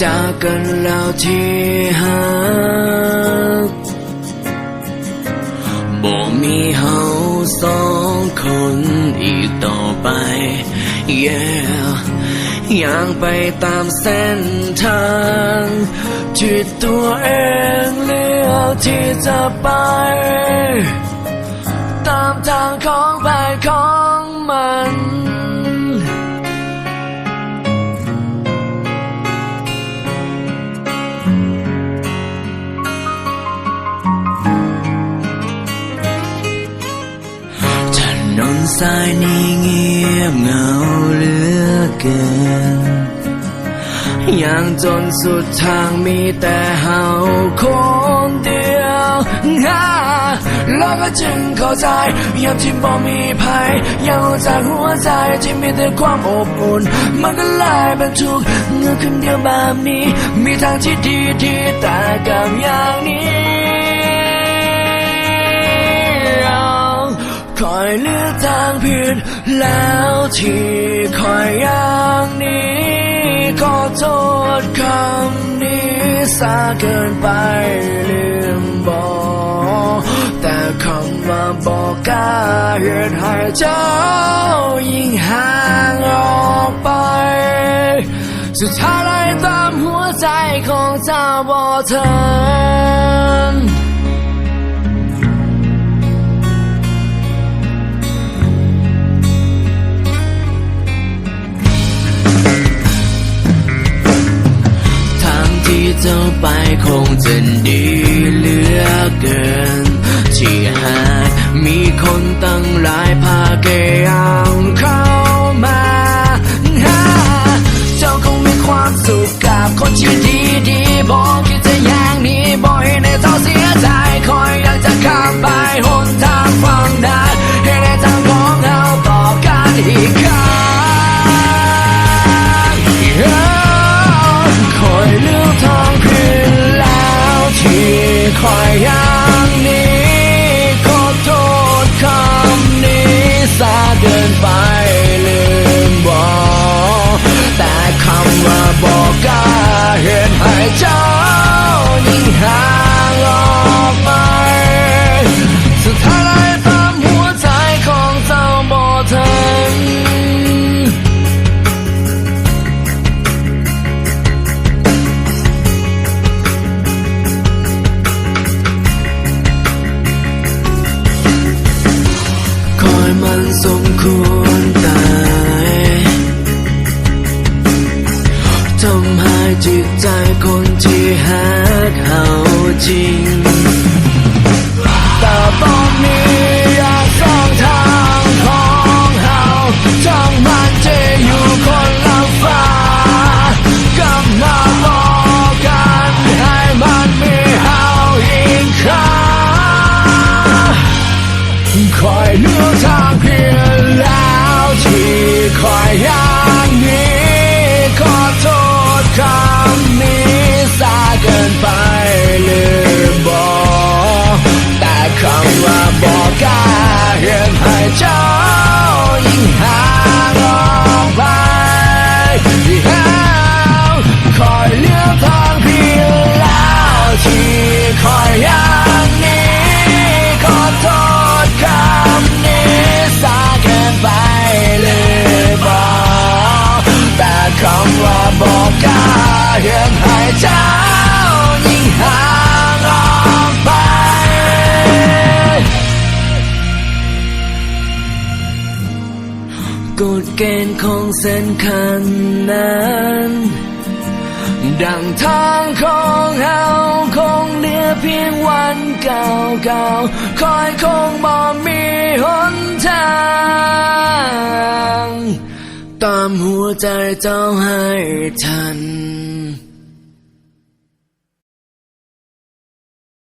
จากกันแล้วที่หักบ่มีเฮาสองคนอีกต่อไป ย่างไปตามเส้นทางที่ตัวเองเลือกที่จะไปตามทางของไปของมันถนนสายนี้เงียบเหงาเหลือเกินอย่างจนสุดทางมีแต่เฮาคนเดียวแล้วก็จึงเข้าใจยามที่บ่มีภัยยังจากหัวใจที่มีแต่ความอบอุ่นมันก็เลยเป็นทุกข์เงื่อนคนเดียวแบบนี้มีทางที่ดีที่แต่กับอย่างนี้คอยเลือกทางผิดแล้วที่คอยอย่างนี้ขอโทษคำนี้ซาเกินไปลืมบอกแต่คำว่าบอกกล้าเหตุให้เจ้ายิ่งห่างออกไปสุดท้ายเลยตามหัวใจของเจ้าบ่ทันที่เจ้าไปคงจะดีเหลือเกินที่หากมีคนตั้งหลายพาแกยังเข้ามาเจ้าคงมีความสุขกับคนที่ดีบอกคิดจะอย่างนี้บอกให้ในเจ้าเสียใจคอยอยากจะข้ามไปหนทางฝั่งนั้นให้ในทางของเราต่อกันอีกครั้งคอยเลือกทางผิดแล้วที่คอยอย่างนี้ขอโทษคำนี้ซาเกินไปลืมบอกแต่คำว่าบอกกล้าเหตุให้เจ้ายิ่งห่างออกไปสุดท้ายเลยตามหัวใจของเจ้าบ่ทันมันสมควรตายทำให้จิตใจคนที่หักเขาจริงแต่ตอนนี้อยากสองทางของเขาจังมันจะอยู่คนละฟ้ากลับมาบอกกันให้มันมีเฮาอีกครั้งคอยเลือกทางเพียงแล้วที่คอยอย่างนี้ขอโทษคำนี้ซาเกินไปลืมบอกแต่คำว่าบอกกล้าเหตุให้เจ้ายิ่งห่างออกไปคอยเลือกทางเพียงแล้วที่คอยอย่างนี้ขอโทษคำนี้ซาเกินไปเลยบอกแต่คำว่าบอกกล้าเหตุให้เจ้ายิ่งห่างออกไปกฎเกณฑ์ของเส้นคันนั้นดังทางของเฮาคงเหลือเพียงวันเก่าคอยคงบ่มีหนทางตามหัวใจเจ้าให้ทัน